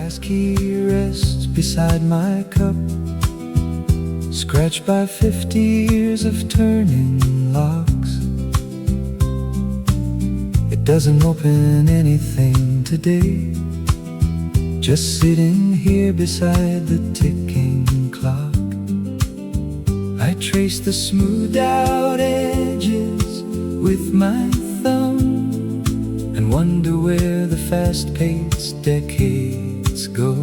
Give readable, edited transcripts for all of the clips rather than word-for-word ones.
brass key rests beside my cup, scratched by 50 years of turning locks. It doesn't open anything today, just sitting here beside the ticking clock. I trace the smoothed out edges with my thumb and wonder where the fast-paced decades go.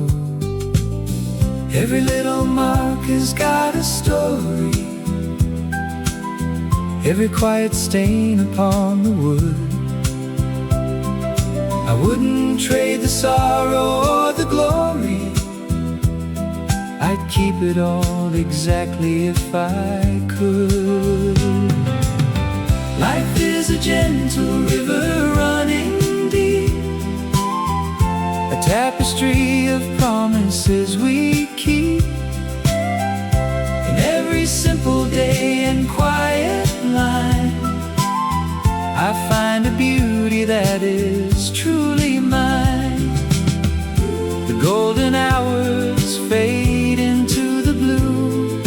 Every little mark has got a story, every quiet stain upon the wood. I wouldn't trade the sorrow or the glory, I'd keep it all exactly if I could. Life is a gentle river running deep, a tapestry of promises we keep. In every simple day and quiet line, I find a beauty that is truly mine. The golden hours fade into the blue,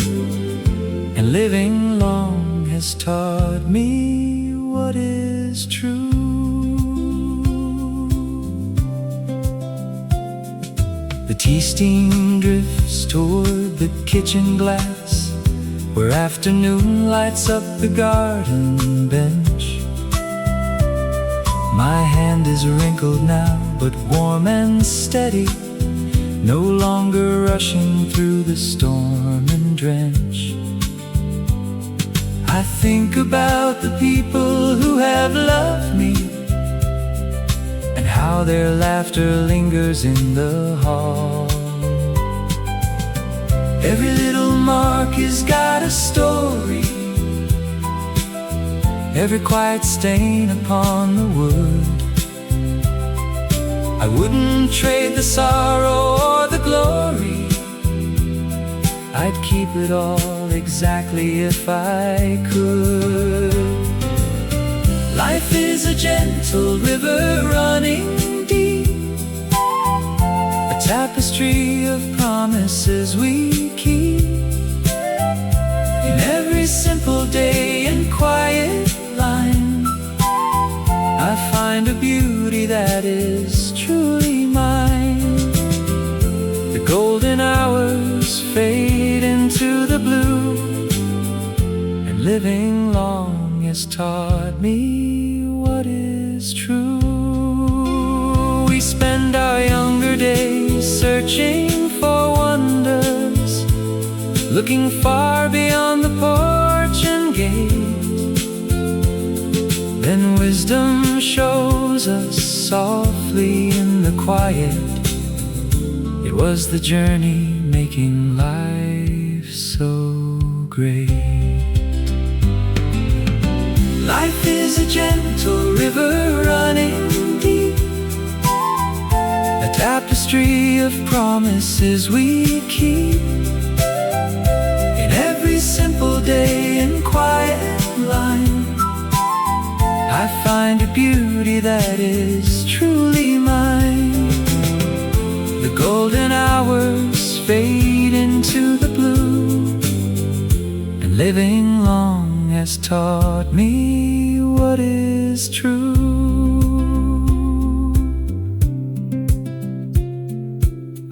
and living long has taught me what is true. The tea steam drifts toward the kitchen glass, where afternoon lights up the garden bench. My hand is wrinkled now, but warm and steady, no longer rushing through the storm and drench. I think about the people who have loved me, and how their laughter lingers in the hall. Every little mark has got a story, every quiet stain upon the wood. I wouldn't trade the sorrow or the glory, I'd keep it all exactly if I could. Life is a gentle river running deep, a tapestry of promises we keep. In every simple day and quiet line, I find a beauty that is truly mine. The golden hours fade into the blue, and living long has taught me what is true. We spend our younger days searching for wonders, looking far beyond the porch and gate. Then wisdom shows us softly in the quiet, it was the journey making life so great. Life is a gentle river running deep, a tapestry of promises we keep. In every simple day and quiet line, I find a beauty that is truly mine. The golden hours fade into the blue, and living long has taught me what is true.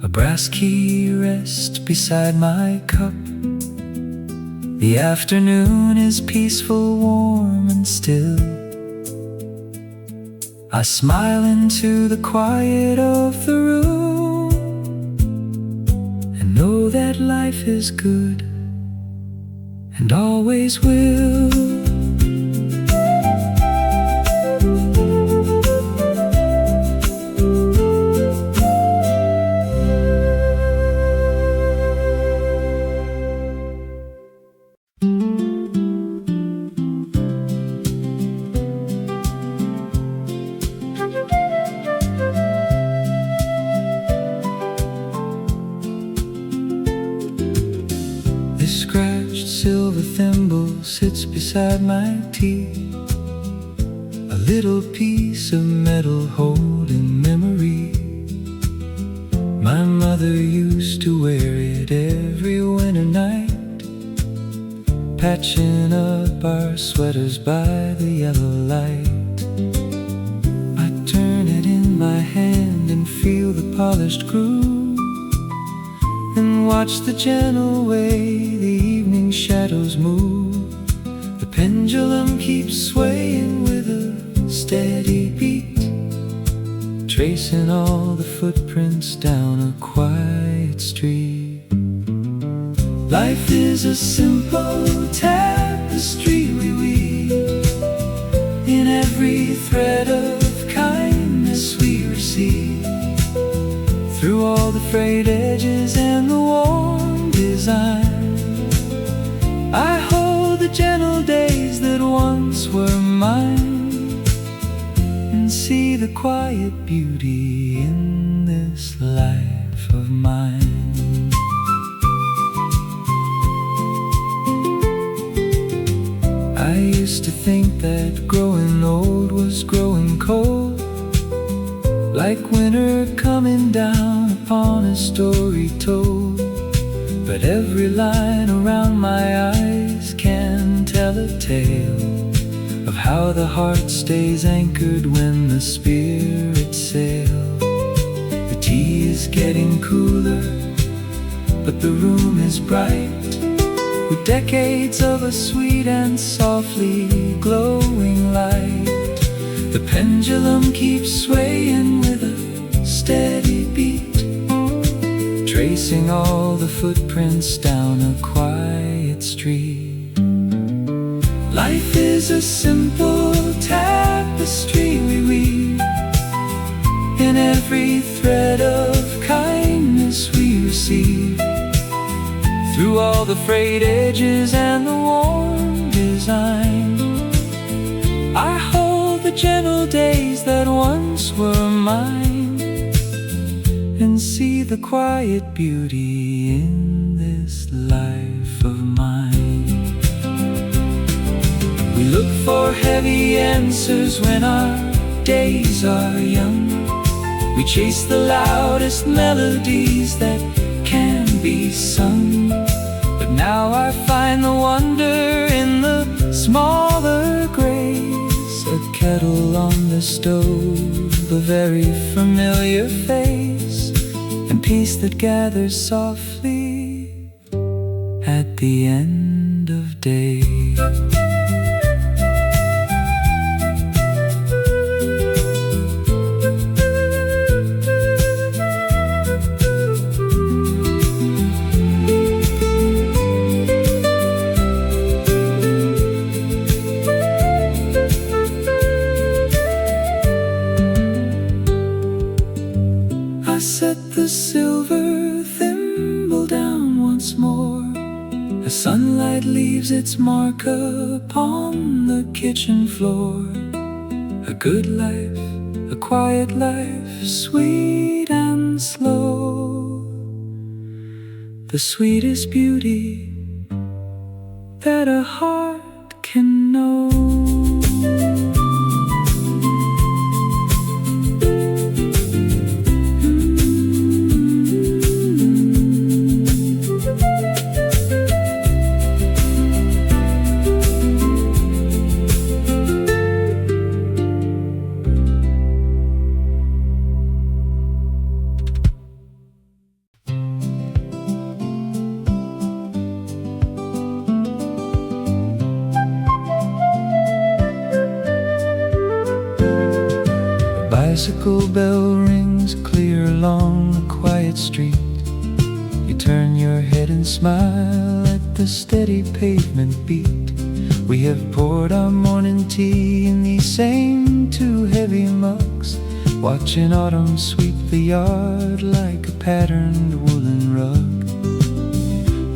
A brass key rests beside my cup, the afternoon is peaceful, warm and still. I smile into the quiet of the room, and know that life is good and always will. This scratched silver thimble sits beside my tea, a little piece of metal holding memory. My mother used to wear it every winter night, patching up our sweaters by the yellow light. I turn it in my hand and feel the polished groove, and watch the gentle way the evening shadows move. The pendulum keeps swaying with a steady beat, tracing all the footprints down a quiet street. Life is a simple tapestry we weave. In every thread of kindness we receive, through all the frayed edges and the warm design. I hold the gentle days that once were mine, and see the quiet beauty in this life of mine. I used to think that growing old was growing cold, like winter coming down upon a story told. But every line around my eyes can tell a tale of how the heart stays anchored when the spirit sails. The tea is getting cooler, but the room is bright with decades of a sweet and softly glowing light. The pendulum keeps swaying with a steady beat, tracing all the footprints down a quiet street. Life is a simple tapestry we weave. In every thread of kindness we receive, through all the frayed edges and the warm design. I hold the gentle days that once were mine, and see the quiet beauty in this life of mine. We look for heavy answers when our days are young. We chase the loudest melodies that can be sung. But now I find the wonder in the smaller grace. A kettle on the stove, a very familiar face, and peace that gathers softly at the end of day. I set the silver thimble down once more, as sunlight leaves its mark upon the kitchen floor. A good life, a quiet life, sweet and slow. The sweetest beauty that a heart can know. Bicycle bell rings clear along a quiet street. You turn your head and smile at the steady pavement beat. We have poured our morning tea in these same two heavy mugs, watching autumn sweep the yard like a patterned woolen rug.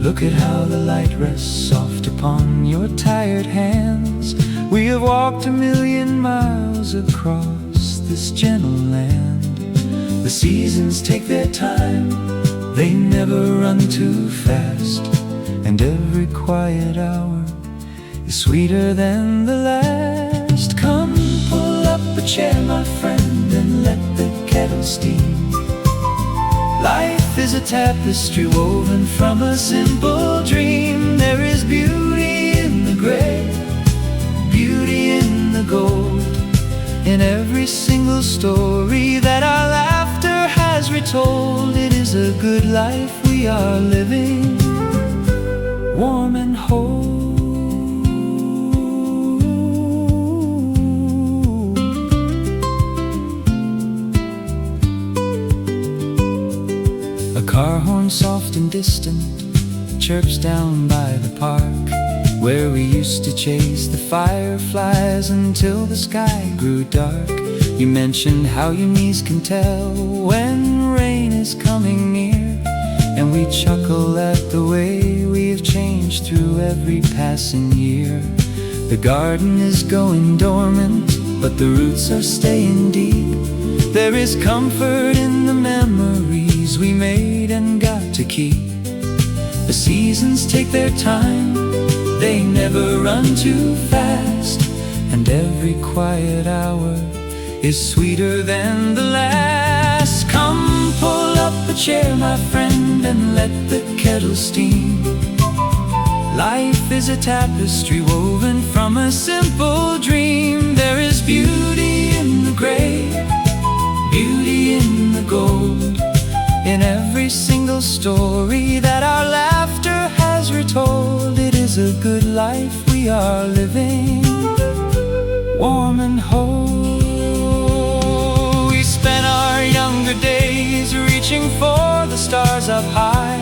Look at how the light rests soft upon your tired hands. We have walked 1,000,000 miles across this gentle land. The seasons take their time, they never run too fast, and every quiet hour is sweeter than the last. Come, pull up a chair, my friend, and let the kettle steam. Life is a tapestry woven from a simple dream. There is beauty in the gray, beauty in the gold, in every single story that our laughter has retold. It is a good life we are living, warm and whole. A car horn soft and distant chirps down by the park, where we used to chase the fireflies until the sky grew dark. You mentioned how your knees can tell when rain is coming near, and we chuckle at the way we've changed through every passing year. The garden is going dormant, but the roots are staying deep. There is comfort in the memories we made and got to keep. The seasons take their time, they never run too fast, and every quiet hour is sweeter than the last. Come pull up a chair, my friend, and let the kettle steam. Life is a tapestry woven from a simple dream. There is beauty in the gray, beauty in the gold, in every single story that our laughter has retold. It is a good life we are living, warm and whole. We spent our younger days reaching for the stars up high,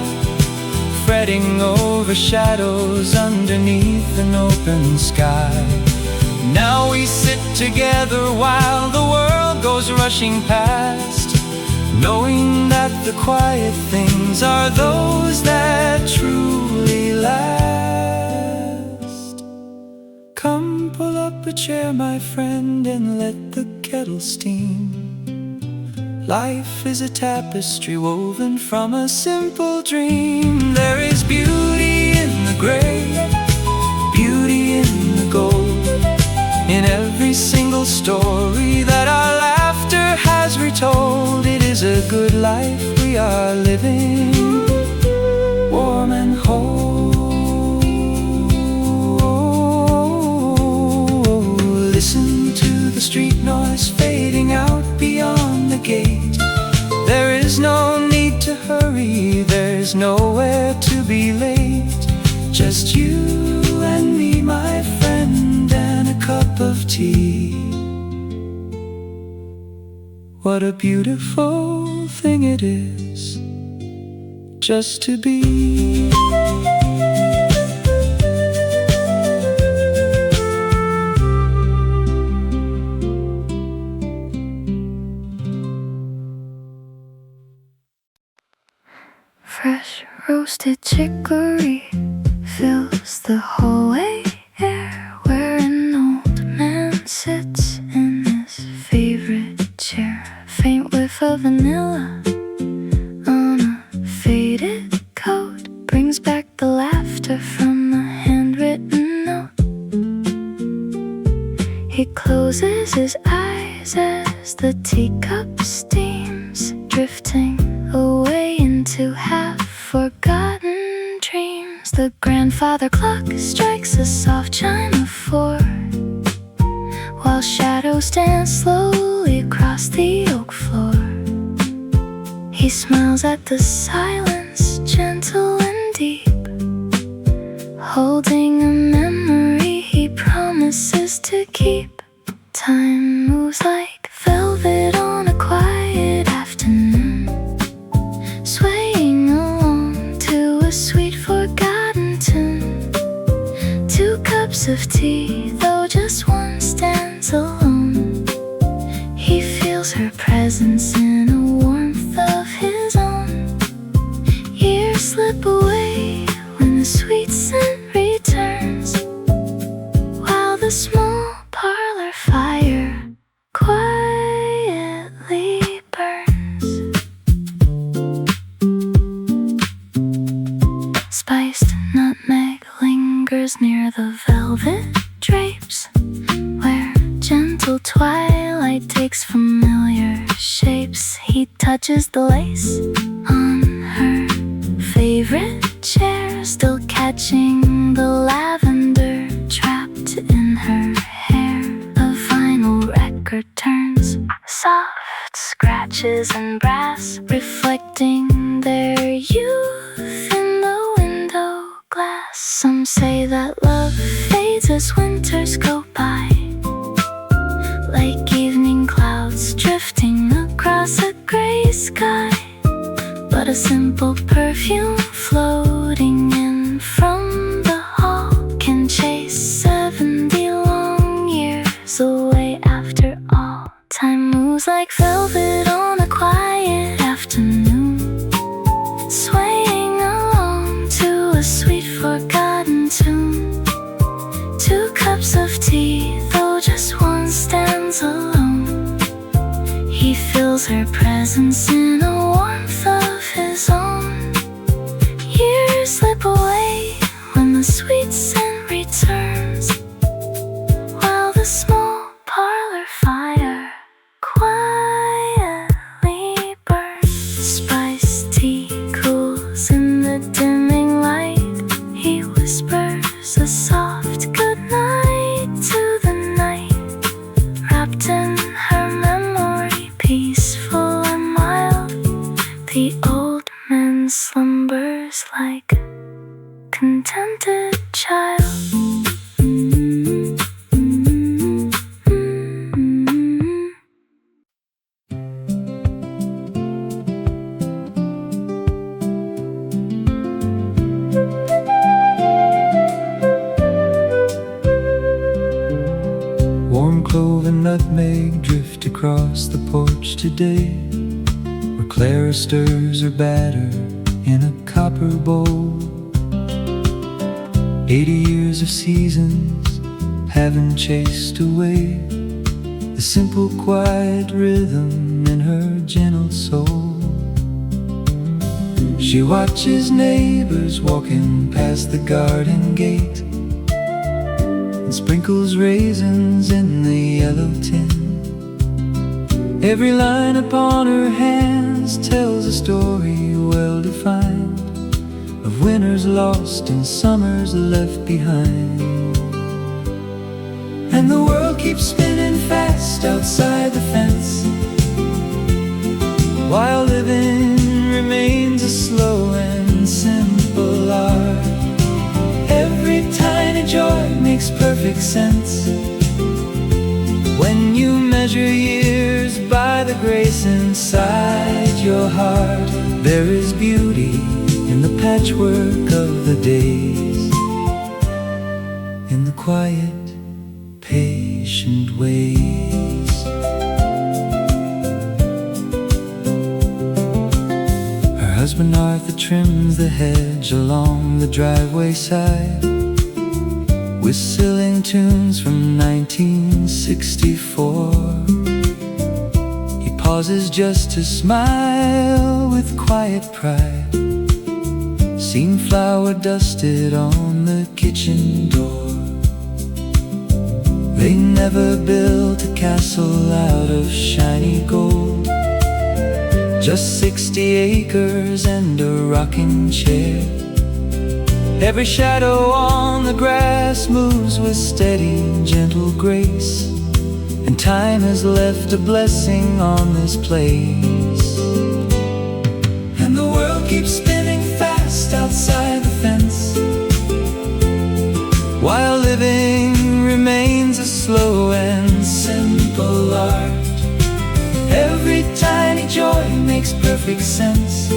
fretting over shadows underneath an open sky. Now we sit together while the world goes rushing past, knowing that the quiet things are those that truly last. Come pull up a chair, my friend, and let the kettle steam. Life is a tapestry woven from a simple dream. There is beauty in the gray, beauty in the gold, in every single story that our laughter has retold. It is a good life we are living, warm and whole. Listen to the street noise fading out beyond the gate. There is no need to hurry, there's nowhere to be late. Just you and me, my friend, and a cup of tea. What a beautiful thing it is just to be. Fresh roasted chicory fills the hallway air, where an old man sits in his favorite chair. Faint whiff of vanilla on a faded coat brings back the laughter from the handwritten note. He closes his eyes as the teacup steams, drifting away into half-forgotten dreams. The grandfather clock strikes a soft chime of 4, while shadows dance slowly across the oak floor. He smiles at the silence, gentle and deep, holding a memory he promises to keep. Time moves like velvet on a quiet afternoon, swaying along to a sweet forgotten tune. 2 cups of tea, though just one stands alone. He feels her presence in a warmth of his own. Years slip away when the sweet scent returns, while the small parlor fire quietly burns. Spiced nutmeg lingers near the velvet drapes, where gentle twilight takes familiar shapes. He touches the lace on favorite chair, still catching the lavender trapped in her hair. The vinyl record turns, soft scratches and brass reflecting their youth in the window glass. Some say that love fades as winters go by, like evening clouds drifting across a gray sky. But a simple perfume floating in from the hall can chase 70 long years away after all. Time moves like velvet on a quiet afternoon, swaying along to a sweet forgotten tune. 2 cups of tea, though just one stands alone. He feels her presence in a warmth of his own. Years slip away when the sweet scent returns, while the small parlor fire quietly burns. Spiced tea cools in the dimming light. He whispers a soft goodnight to the night, wrapped in her memory, peaceful and mild. The old man slumbers like a contented child. Warm clove and nutmeg drift across the porch today, where Clara stirs her batter in a copper bowl. 80 years of seasons haven't chased away the simple quiet rhythm in her gentle soul. She watches neighbors walking past the garden gate and sprinkles raisins in the yellow tin. Every line upon her hands tells a story well defined of winters lost and summers left behind. And the world keeps spinning fast outside the fence, while living remains a slow and simple art. Every tiny joy makes perfect sense when you measure years by the grace inside your heart. There is beauty in the patchwork of the days, in the quiet, patient ways. Her husband Arthur trims the hedge along the driveway side, whistling tunes from 1964. He pauses just to smile with quiet pride, seen flour dusted on the kitchen door. They never built a castle out of shiny gold, just 60 acres and a rocking chair. Every shadow on the grass moves with steady, gentle grace, and time has left a blessing on this place. And the world keeps spinning fast outside the fence, while living remains a slow and simple art. Every tiny joy makes perfect sense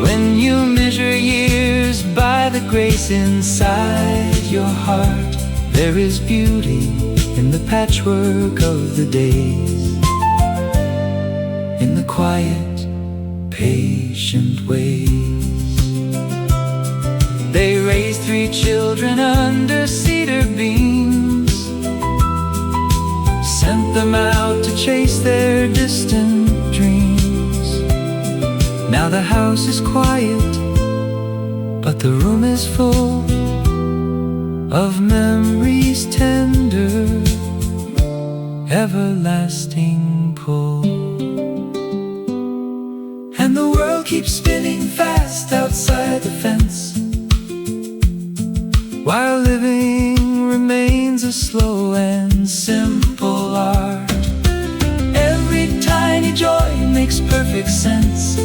when you measure years by the grace inside your heart. There is beauty in the patchwork of the days, in the quiet, patient ways. They raised 3 children under cedar beams, sent them out to chase their distant dreams. Now the house is quiet, but the room is full of memories tender, everlasting pull. And the world keep spinning fast outside the fence, while living remains a slow and simple art. Every tiny joy makes perfect sense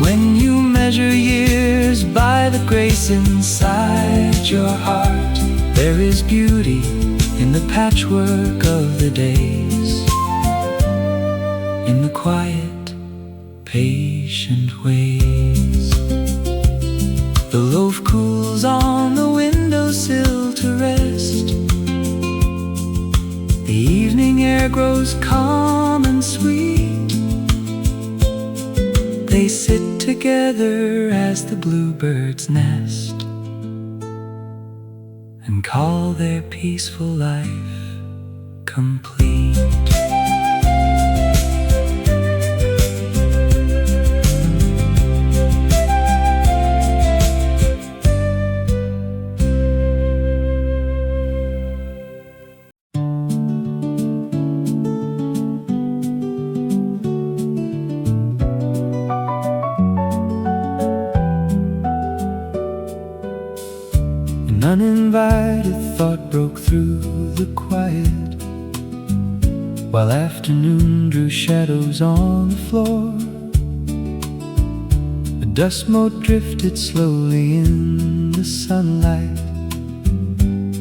when you measure years by the grace inside your heart. There is beauty in the patchwork of the days, in the quiet, patient ways. The loaf cools on the windowsill to rest. The evening air grows calm and sweet. They sit together as the bluebirds nest and call their peaceful life complete. An uninvited thought broke through the quiet, while afternoon drew shadows on the floor. A dust mote drifted slowly in the sunlight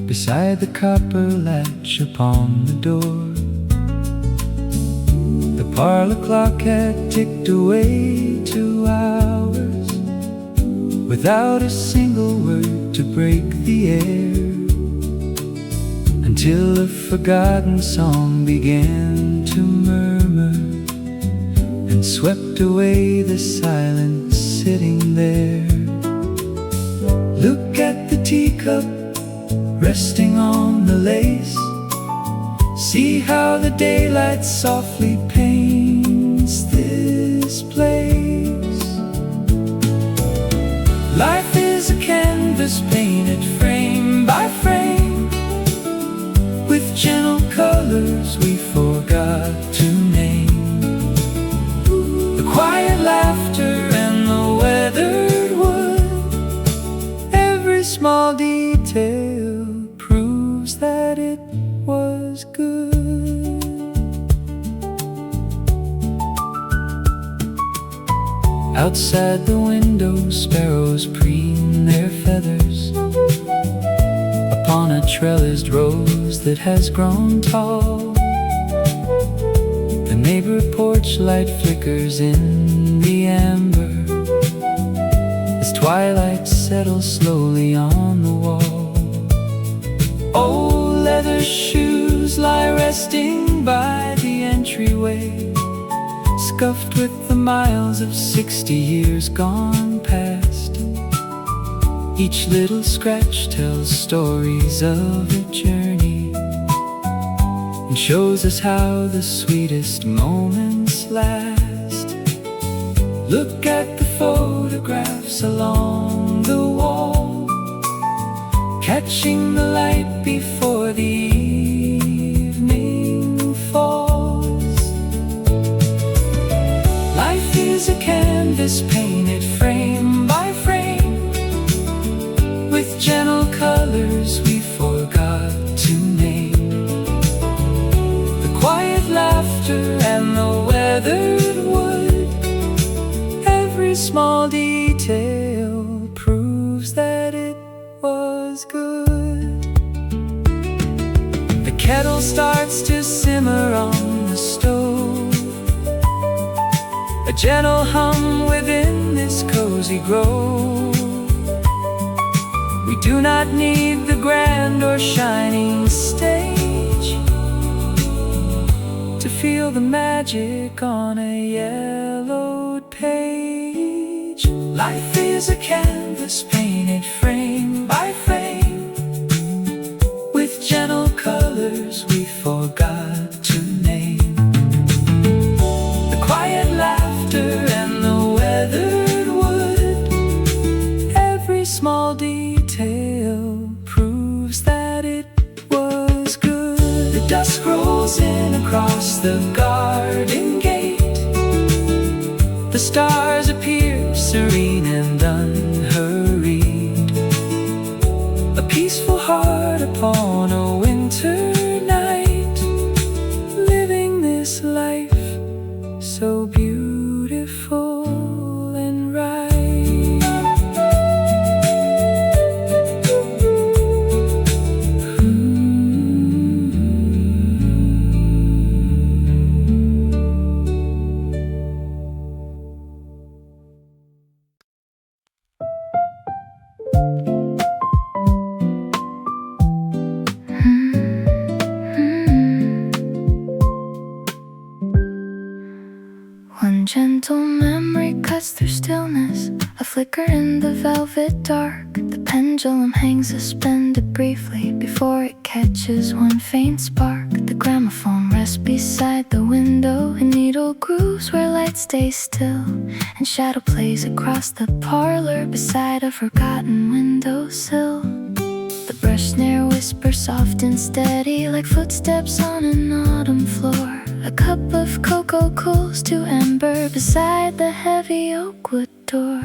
beside the copper latch upon the door. The parlor clock had ticked away 2 hours without a single word to break the air, until a forgotten song began to murmur and swept away the silence sitting there. Look at the teacup resting on the lace. See how the daylight softly paints this place. Life is a canvas painted frame by frame, with gentle colors we forgot to name. The quiet laughter and the weathered wood, every small detail proves that it was good. Outside the window, sparrows preen their feathers upon a trellised rose that has grown tall. The neighbor porch light flickers in the amber as twilight settles slowly on the wall. Old leather shoes lie resting by the entryway, scuffed with the miles of 60 years gone past. Each little scratch tells stories of a journey and shows us how the sweetest moments last. Look at the photographs along the wall, catching the light before the evening falls. Life is a canvas painted frame by frame, with gentle colors we forgot to name. The quiet laughter and the weathered wood, every small detail proves that it was good. The kettle starts to simmer on the stove, a gentle hum within this cozy grove. We do not need the grand or shining stage to feel the magic on a yellowed page. Life is a canvas painted frame by frame, with gentle colors we forgot to name. The quiet laughter and the weathered wood, every small detail proves that it was good. The dusk rolls in across the garden gate, The stars appear serene and unhurried. A peaceful heart upon a winter night, living this life so beautiful and right. One gentle memory cuts through stillness, a flicker in the velvet dark. The pendulum hangs suspended briefly before it catches one faint spark. The gramophone rests beside the window in needle grooves where light stays still, and shadow plays across the parlor beside a forgotten windowsill. The brush snare whispers soft and steady like footsteps on an autumn floor. A cup of cocoa cools to ember beside the heavy oak wood door.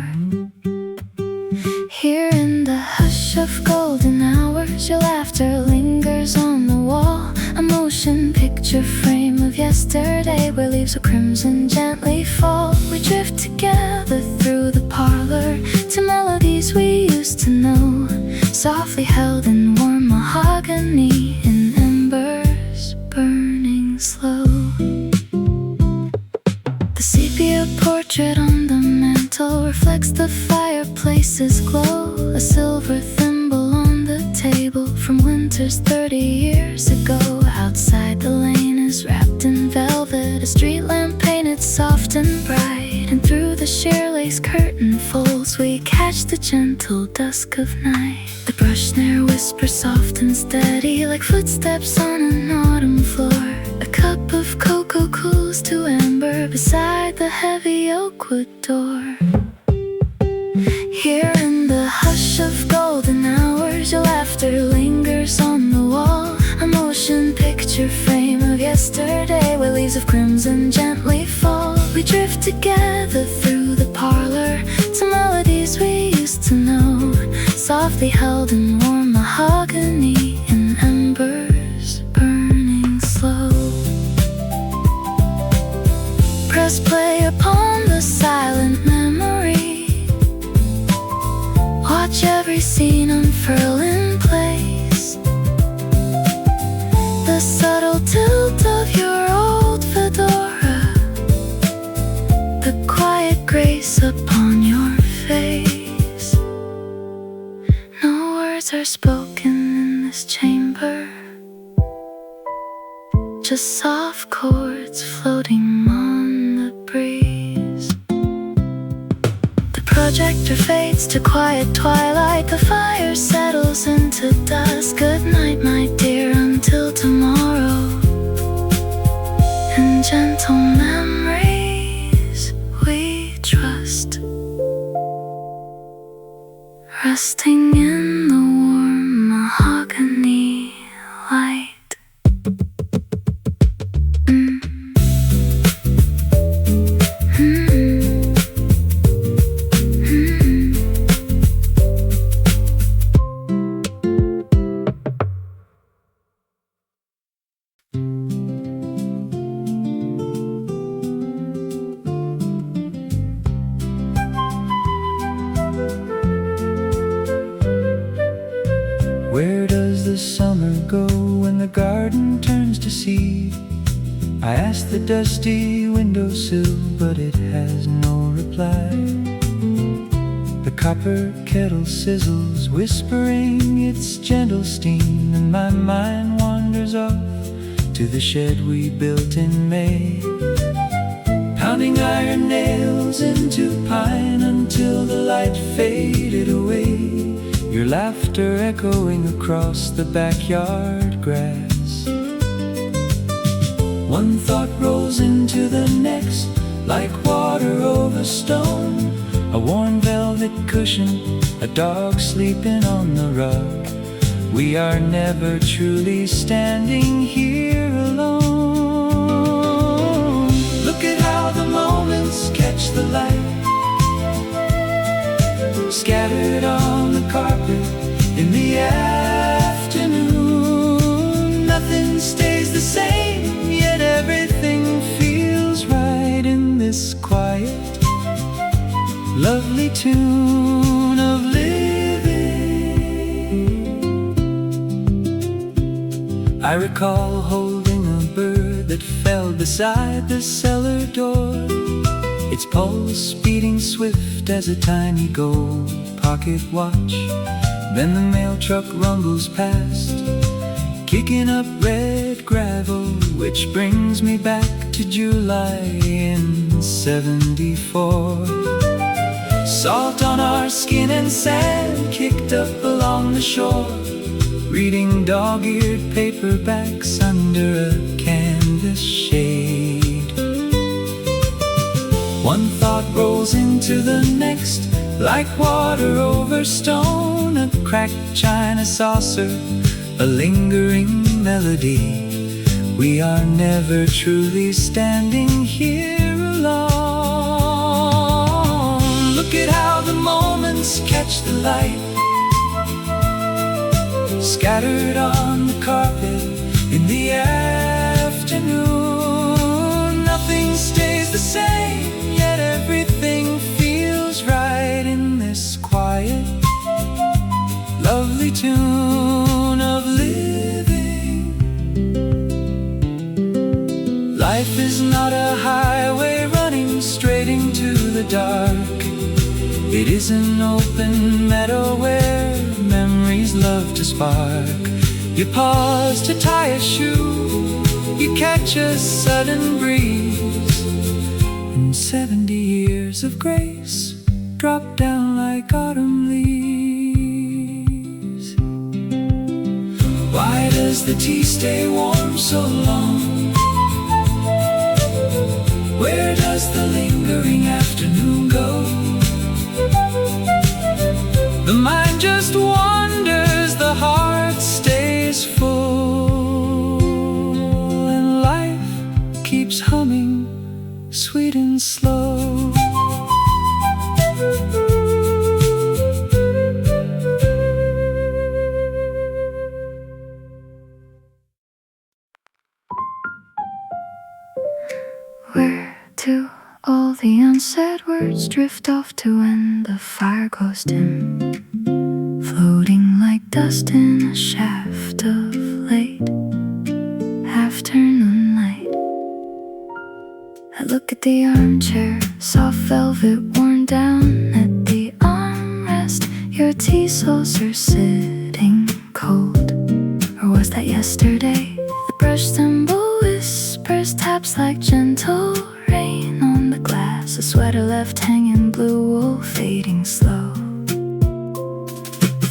Here in the hush of golden hours, your laughter lingers on the wall. A motion picture frame of yesterday where leaves of crimson gently fall. We drift together through the parlor to melodies we used to know, softly held in warm mahogany in embers burning slow. The sepia portrait on the mantel reflects the fireplace's glow. A silver thimble on the table from winters 30 years ago. Outside the lane is wrapped in velvet, a street lamp painted soft and bright, and through the sheer lace curtain folds we catch the gentle dusk of night. The brush snare whispers soft and steady like footsteps on an autumn floor. A cup of cocoa cools to ember beside the heavy oak wood door. Here in the hush of golden hours, your laughter lingers on the wall. A motion picture frame of yesterday where leaves of crimson gently fall. We drift together through the parlor to melodies we used to know, softly held in warm mahogany in embers burning slow. Press play upon the silent memory. Watch every scene unfurl in place. The subtle tilt of your old fedora, the quiet grace upon your face. No words are spoken in this chamber, just soft chords floating on the breeze. The projector fades to quiet twilight, the fire settles into dusk. Good night, my dear, until tomorrow. And gentle memories we trust, resting in the warm mahogany light. Where does the summer go when the garden turns to seed? I ask the dusty windowsill, but it has no reply. The copper kettle sizzles, whispering its gentle steam, and my mind wanders off to the shed we built in May, pounding iron nails into pine until the light faded away. Your laughter echoing across the backyard grass. One thought rolls into the next, like water over stone. A worn velvet cushion, a dog sleeping on the rug. We are never truly standing here alone. Look at how the moments catch the light, scattered on the carpet in the afternoon. Nothing stays the same, yet everything feels right in this quiet, lovely tune of living. I recall holding a bird that fell beside the cellar door, its pulse beating swift as a tiny gold pocket watch. Then the mail truck rumbles past, kicking up red gravel, which brings me back to July in '74. Salt on our skin and sand kicked up along the shore, reading dog-eared paperbacks under a canvas shade. One thought rolls into the next, like water over stone, a cracked china saucer, a lingering melody. We are never truly standing here alone. Look at how the moments catch the light, scattered on the carpet in the afternoon. Nothing stays the same, yet everything feels right in this quiet, lovely tune of living. Life is not a highway running straight into the dark. It is an open meadow where memories love to spark. You pause to tie a shoe, you catch a sudden breeze, and 70 years of grace drop down like autumn leaves. Why does the tea stay warm so long? Where does the lingering afternoon go? The mind just wanders, the heart stays full, and life keeps humming, sweet and slow. Where do all the unsaid words drift off to when the fire goes dim, floating like dust in a shaft of late afternoon light? I look at the armchair, soft velvet worn down at the armrest, your tea saucer sitting cold. Or was that yesterday? The brush thimble whispers, taps like gentle rain on the glass, a sweater left hanging, blue wool fading slow.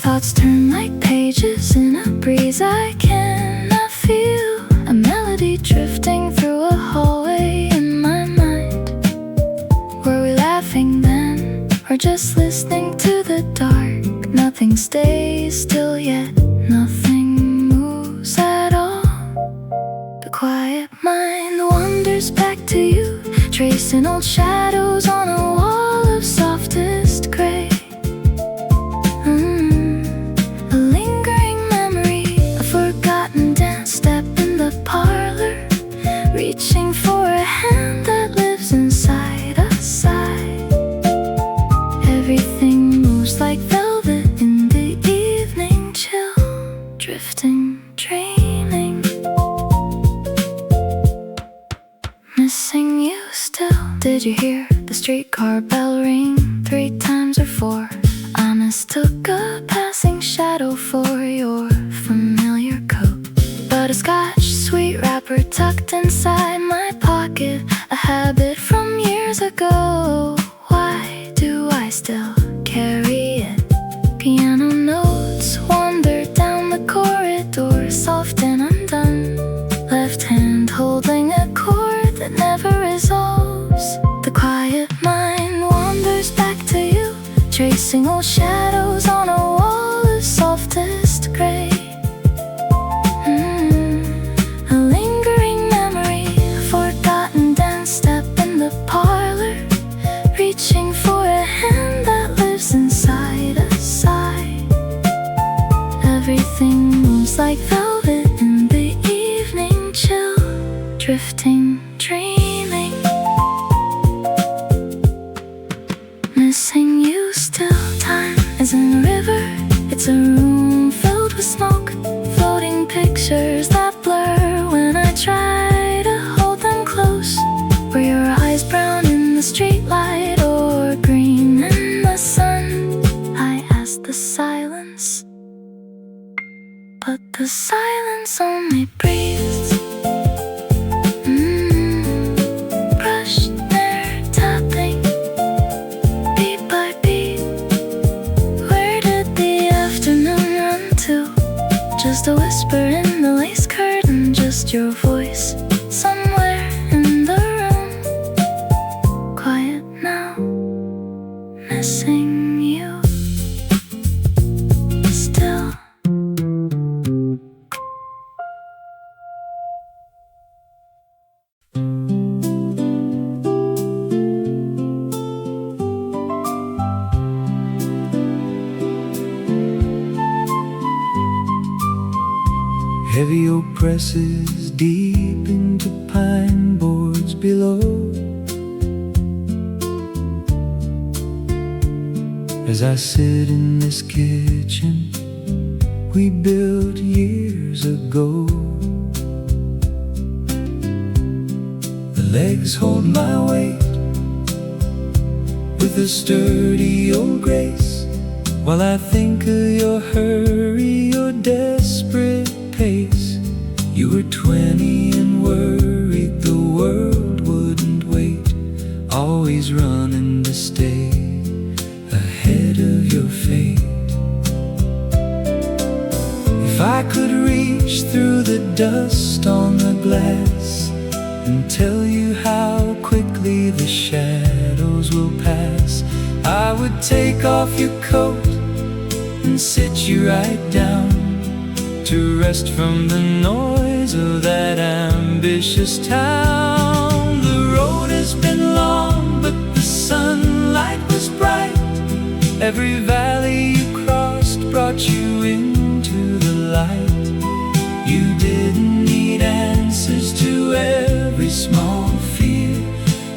Thoughts turn like pages in a breeze I cannot feel, a melody drifting through a hallway in my mind. Were we laughing then, or just listening to the dark? Nothing stays still, yet nothing moves at all. The quiet mind wanders back to you, tracing old shadows on a wall of softest gray. A lingering memory, a forgotten dance step in the parlor, reaching for a hand that lives inside a sigh. Everything moves like velvet in the evening chill, drifting, dreaming, missing you still. Did you hear the streetcar bell ring 3 times or 4? I mistook a passing shadow for your familiar coat, but a Scotch sweet wrapper tucked inside my pocket, a habit from years ago. Why do I still carry it? Piano notes wander down the corridor, soft and undone, left hand holding a chord that never resolves. The quiet mind wanders back to you, tracing old shadows on a wall of softest gray. A lingering memory, a forgotten dance step in the parlor, drifting, dreaming, missing you still. Time isn't a river, it's a room filled with smoke, floating pictures that blur when I try to hold them close. Were your eyes brown in the streetlight or green in the sun? I asked the silence, but the silence only breathes. Brushed there, tapping, beat by beat. Where did the afternoon run to? Just a whisper in the lace curtain, just your voice somewhere in the room. Quiet now, missing you still. Heavy oak presses deep into pine boards below. As I sit in this kitchen we built years ago, the legs hold my weight with a sturdy old grace, while I think of your hurry, your desperate pace. You were 20 and worried the world wouldn't wait, always running to stay ahead of your fate. If I could reach through the dust on the glass and tell you how quickly the shadows will pass, I would take off your coat and sit you right down to rest from the noise of that ambitious town. The road has been long, but the sunlight was bright. Every valley you crossed brought you into the light. You didn't need answers to every small fear.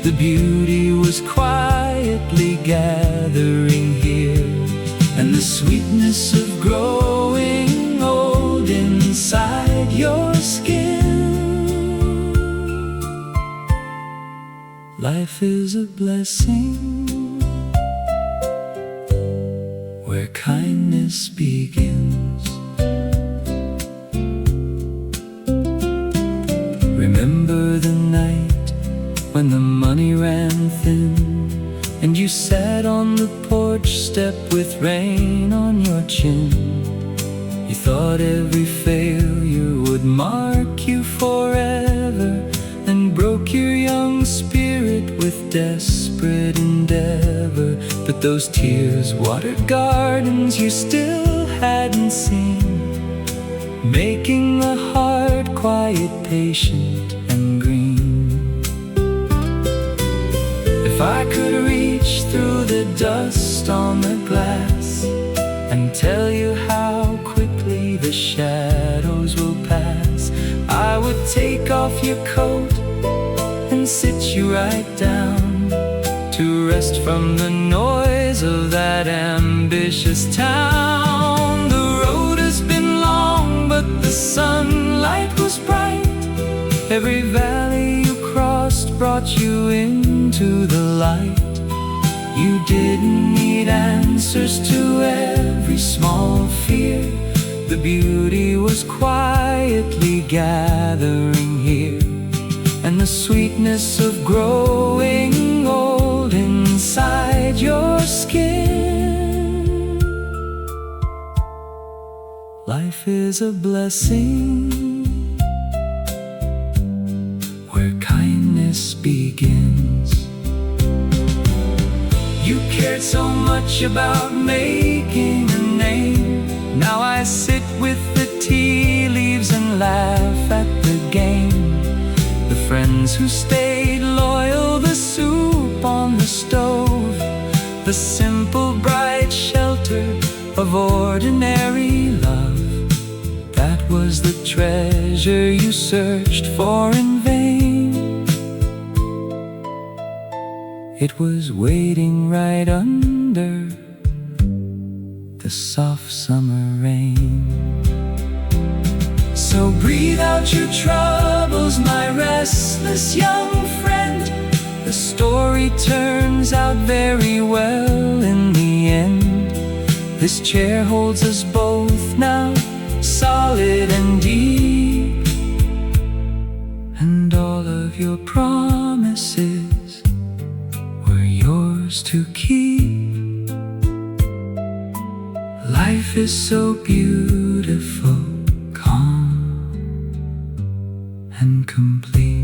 The beauty was quietly gathering here, and the sweetness of growing old inside your skin. Life is a blessing where kindness begins. Remember the night when the money ran thin and you sat on the porch step with rain on your chin. You thought every failure would mark you forever, and broke your young spirit with desperate endeavor. But those tears watered gardens you still hadn't seen, making the heart quiet, patient and green. If I could reach through the dust on the glass and tell you how quickly the shadows will pass, I would take off your coat and sit you right down to rest from the noise of that ambitious town. The road has been long, but the sunlight was bright. Every valley you crossed brought you into the light. You didn't need answers to every small fear. The beauty was quietly gathering here, and the sweetness of growing old inside your skin. Life is a blessing where kindness begins. You cared so much about making a name. Now I sit with the tea leaves and laugh at the game. The friends who stayed loyal, the soup on the stove, the simple bright shelter of ordinary love. That was the treasure you searched for in vain. It was waiting right under the soft summer rain. So breathe out your troubles, my restless young friend. The story turns out very well in the end. This chair holds us both now, solid and deep. And all of your promises were yours to keep. Life is so beautiful, calm and complete.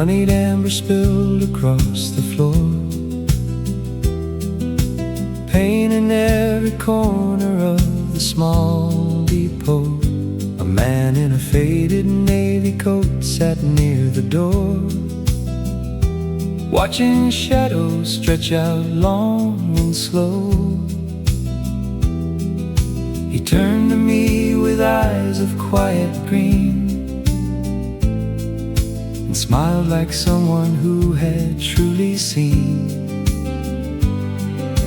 Honeyed amber spilled across the floor, pain in every corner of the small depot. A man in a faded navy coat sat near the door, watching shadows stretch out long and slow. He turned to me with eyes of quiet green and smiled like someone who had truly seen.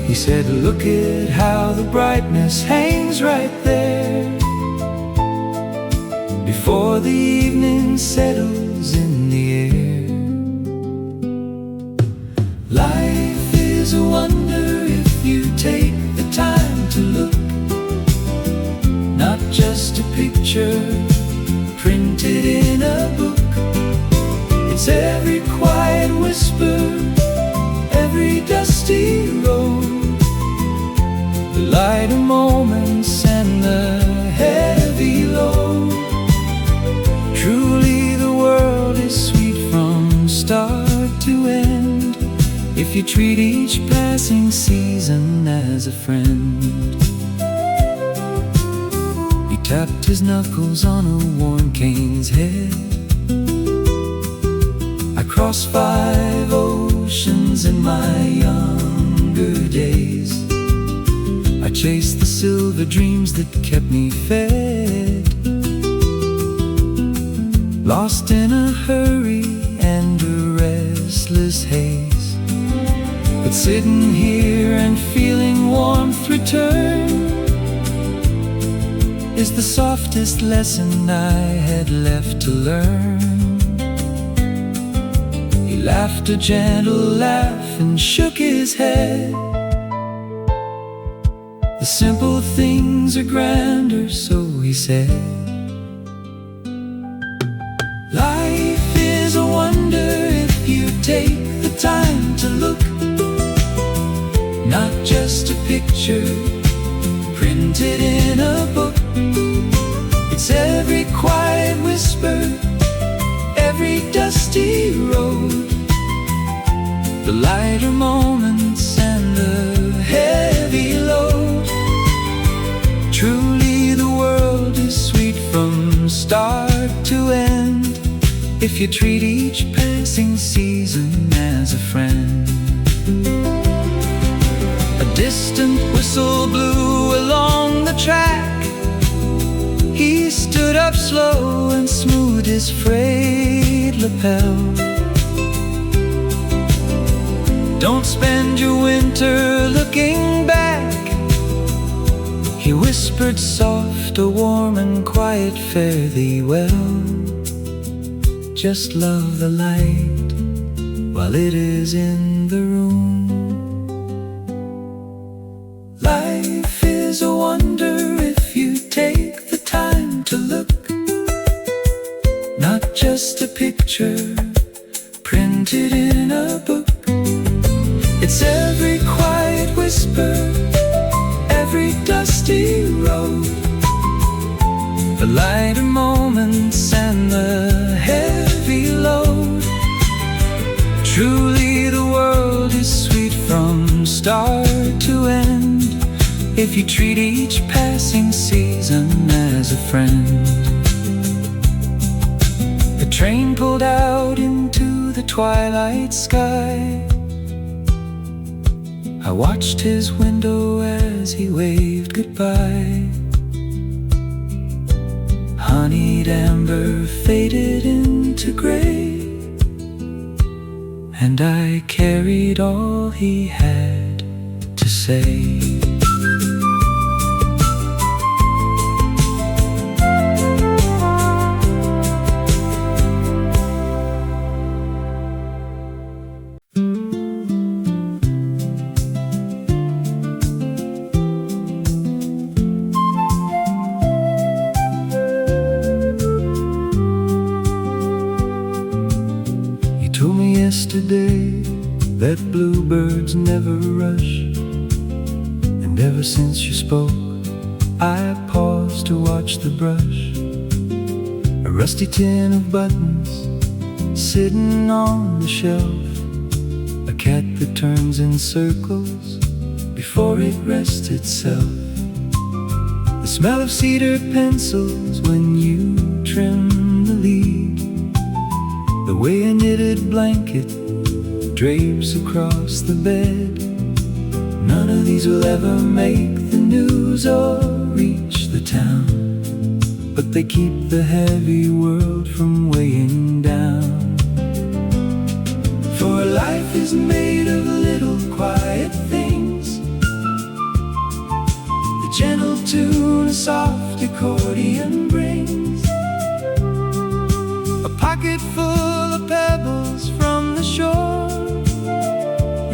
He said, "Look at how the brightness hangs right there, before the evening settles in the air. Life is a wonder if you take the time to look, not just a picture printed in a book. It's every quiet whisper, every dusty road, the lighter moments and the heavy load. Truly the world is sweet from start to end, if you treat each passing season as a friend." He tapped his knuckles on a worn cane's head. I crossed 5 oceans in my younger days. I chased the silver dreams that kept me fed, lost in a hurry and a restless haze. But sitting here and feeling warmth return is the softest lesson I had left to learn. He laughed a gentle laugh and shook his head. The simple things are grander, so he said. Life is a wonder if you take the time to look, not just a picture printed in a book. It's every quiet whisper, every dusty road, the lighter moments and the heavy load. Truly the world is sweet from start to end, if you treat each passing season as a friend. A distant whistle blew along the track. He stood up slow and smoothed his frayed lapel. Don't spend your winter looking back, he whispered soft, a warm and quiet fare thee well. Just love the light while it is in the room. Life is a wonder if you take the time to look, not just a picture printed in a book. It's every quiet whisper, every dusty road, the lighter moments and the heavy load. Truly the world is sweet from start to end if you treat each passing season as a friend. The train pulled out into the twilight sky. I watched his window as he waved goodbye. Honeyed amber faded into gray, and I carried all he had to say. Yesterday that bluebirds never rush, and ever since you spoke I paused to watch the brush. A rusty tin of buttons sitting on the shelf, a cat that turns in circles before it rests itself. The smell of cedar pencils when you trim the lead, the way a knitted blanket drapes across the bed. None of these will ever make the news or reach the town, but they keep the heavy world from weighing down. For life is made of little quiet things, the gentle tune a soft accordion brings, a pocket full of pebbles from the shore,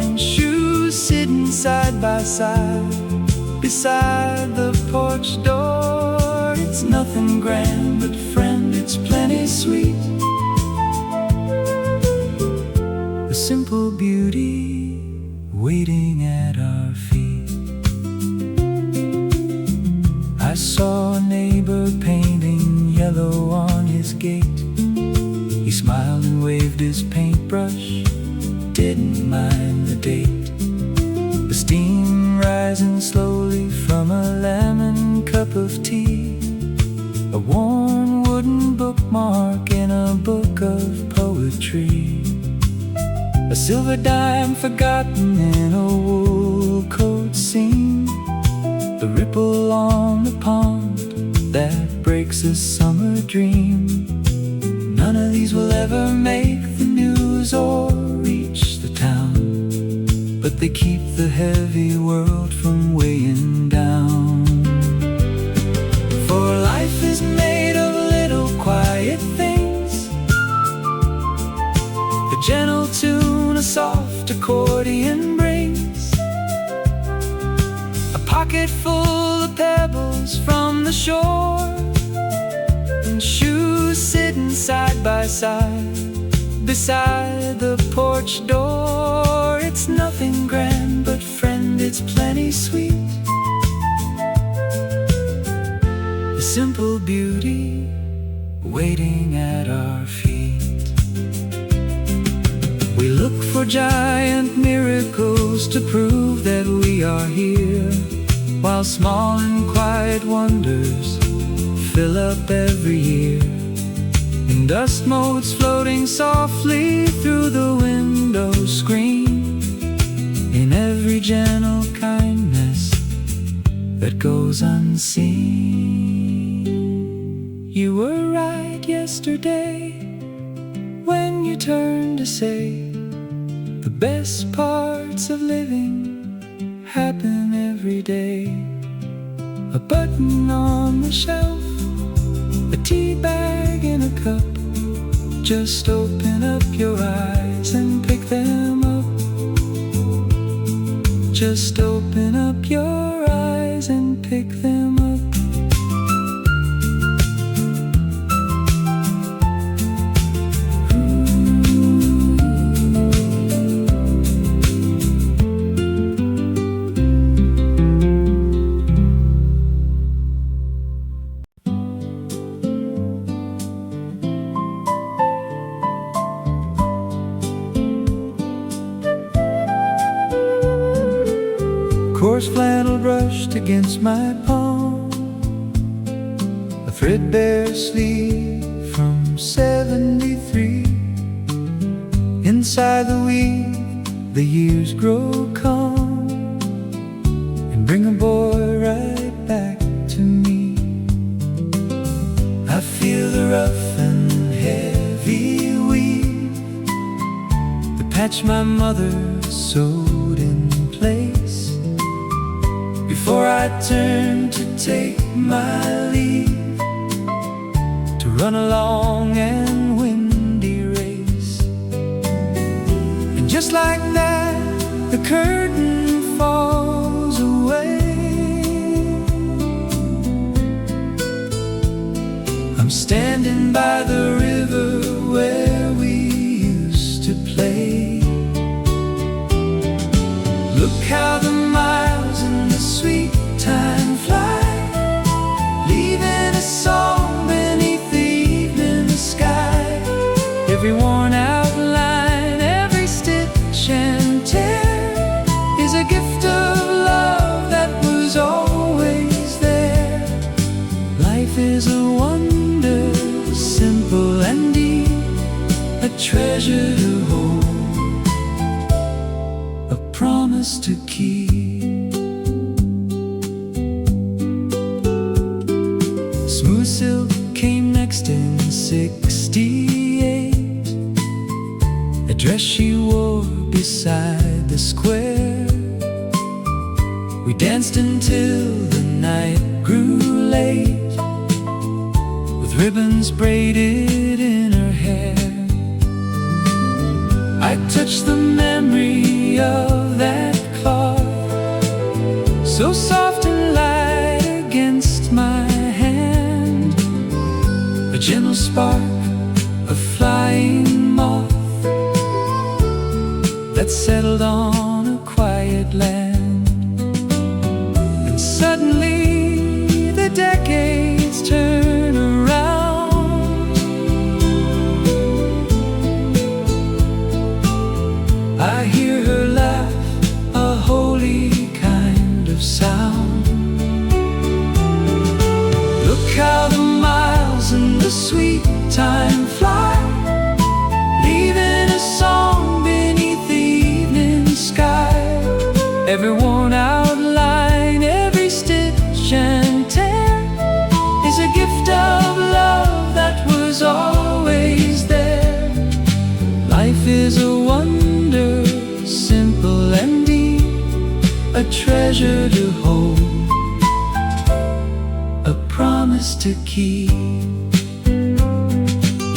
and shoes sitting side by side beside the porch door. It's nothing grand, but friend, it's plenty sweet. A simple beauty waiting at our feet. I saw a neighbor painting yellow on his gate. He smiled and waved his paintbrush, didn't mind the date. The steam rising slowly from a lemon cup of tea, a worn wooden bookmark in a book of poetry, a silver dime forgotten in a wool coat seam, the ripple on the pond that breaks a summer dream. None of these will ever make the news or reach the town, but they keep the heavy world from weighing down. For life is made of little quiet things, the gentle tune a soft accordion brings, a pocket full of pebbles from the shore, and shoes sitting side by side beside the porch door. It's nothing grand, but friend, it's plenty sweet. A simple beauty waiting at our feet. We look for giant miracles to prove that we are here, while small and quiet wonders fill up every year. In dust motes floating softly through the window screen, in every gentle kindness that goes unseen. You were right yesterday when you turned to say the best parts of living happen every day. A button on the shelf, a tea bag in a cup. Just open up your eyes and pick them up. Just open up your eyes and pick them up. coarse flannel brushed against my palm, a threadbare sleeve from 73. Inside the weave, the years grow calm and bring a boy right back to me. I feel the rough and heavy weave, the patch my mother sewed in place. Before I turn to take my leave, to run a long and windy race. And just like that, the curtain falls away. I'm standing by the river where we used to play. Look how the miles and the sweet time fly, leaving a song beneath the evening sky. Every worn out line, every stitch and tear is a gift of love that was always there. Life is a wonder, simple and deep, a treasure to hold, a promise to keep. Smooth silk came next in 68, a dress she wore beside the square. We danced until the night grew late, with ribbons braided in her hair. I touched the memory of that cloth, so soft and light against my hand, a gentle spark, a flying moth that settled on a quiet land. And suddenly the decades turn around. I hear her laugh, a holy kind of sound. Look how the miles and the sweet time fly, leaving a song beneath the evening sky. Every worn out line, every stitch and tear is a gift of love that was always there. Life is a wonder, simple and deep, a treasure to hold, a promise to keep.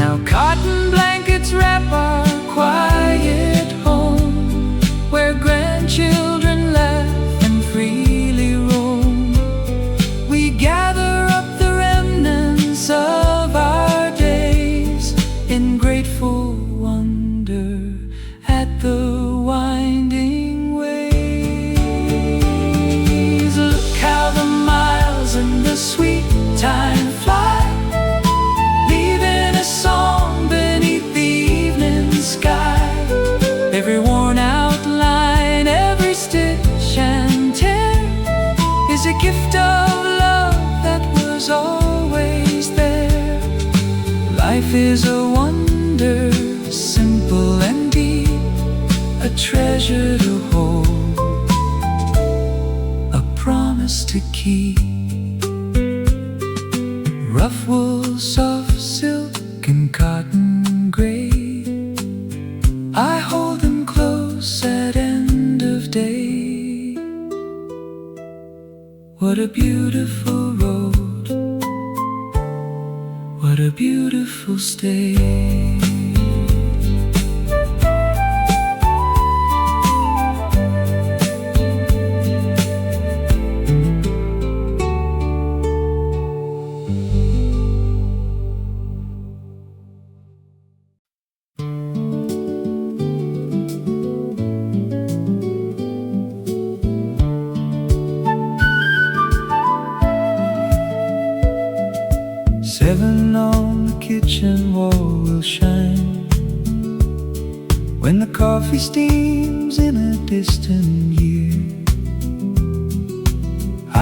Now cotton blankets wrap our quiet home, where grandchildren laugh and freely roam. We gather up the remnants of our days in grateful wonder at the winding ways. Look how the miles and the sweet time fly, leaving a song beneath the evening sky. Every worn out line, every stitch and tear is a gift of love that was always there. Life is a wonder, simple and deep, a treasure to hold, a promise to keep. Rough wool, soft silk and cotton gray, I hold them close at end of day. What a beautiful road, what a beautiful stay. Seven on the kitchen wall will shine when the coffee steams in a distant year.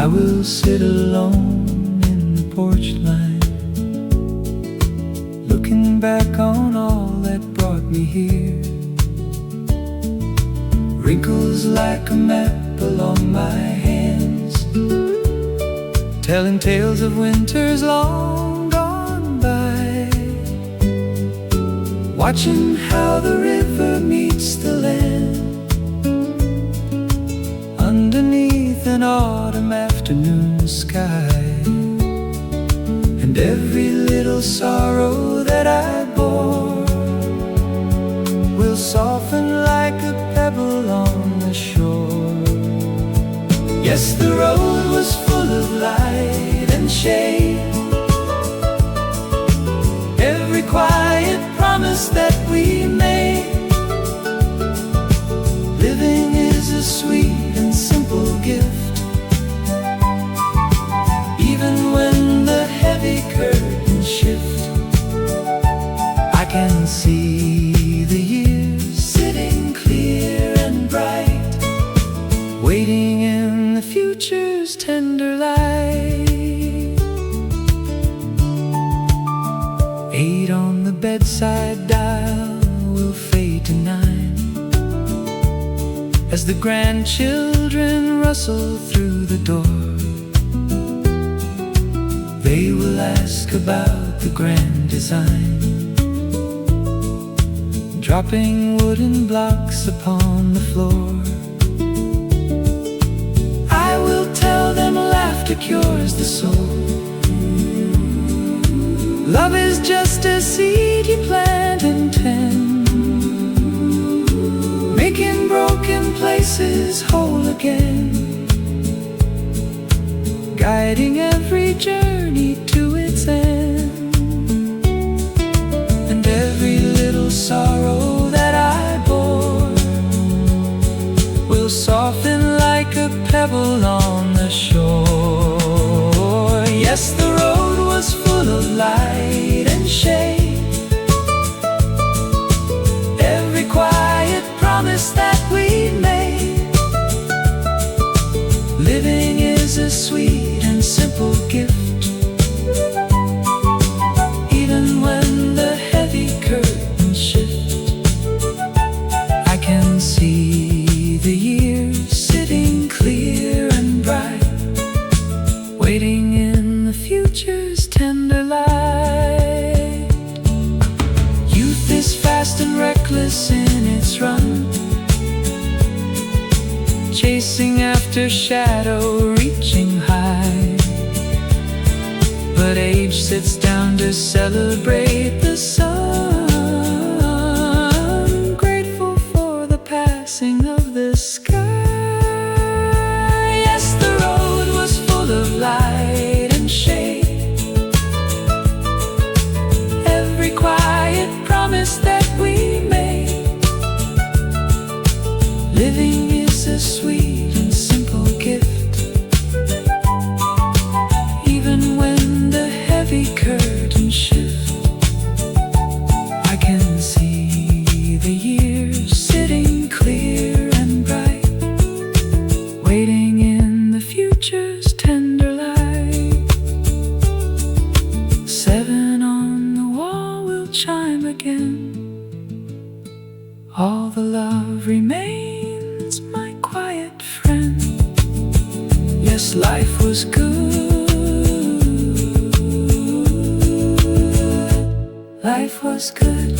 I will sit alone in the porch line, looking back on all that brought me here. Wrinkles like a map along my hands, telling tales of winters long gone by. Watching how the river meets the land underneath an autumn afternoon sky. And every little sorrow that I bore will soften like a pebble on the shore. Yes, the road was full of light and shade, every quiet promise that we made. Living is a sweet and simple gift, even when the heavy curtains shift. I can see the years sitting clear and bright, waiting in the future's tender light. 8 on the bedside dial will fade to 9 as the grandchildren rustle through the door. They will ask about the grand design, dropping wooden blocks upon the floor. I will tell them laughter cures the soul. Love is just a seed you plant and tend, making broken places whole again, guiding every journey to its end. And every little sorrow that I bore will soften like a pebble on the shore. Yes, the road was full of light and shade, every quiet promise that we made. Living is a sweet and simple gift, even when the heavy curtains shift. I can see the years sitting clear and bright, waiting in the future's tender light. Youth is fast and reckless in its run, chasing after shadow, reaching high. But age sits down to celebrate the sun, grateful for the passing of the sky. Yes, the road was full of light and shade, every quiet promise that we made. Living is a sweet and simple gift, even when the heavy curtains shift. I can see the years sitting clear and bright, waiting in the future's tender light. 7 on the wall will chime again. All the love remains, my quiet friend. Yes, life was good, life was good.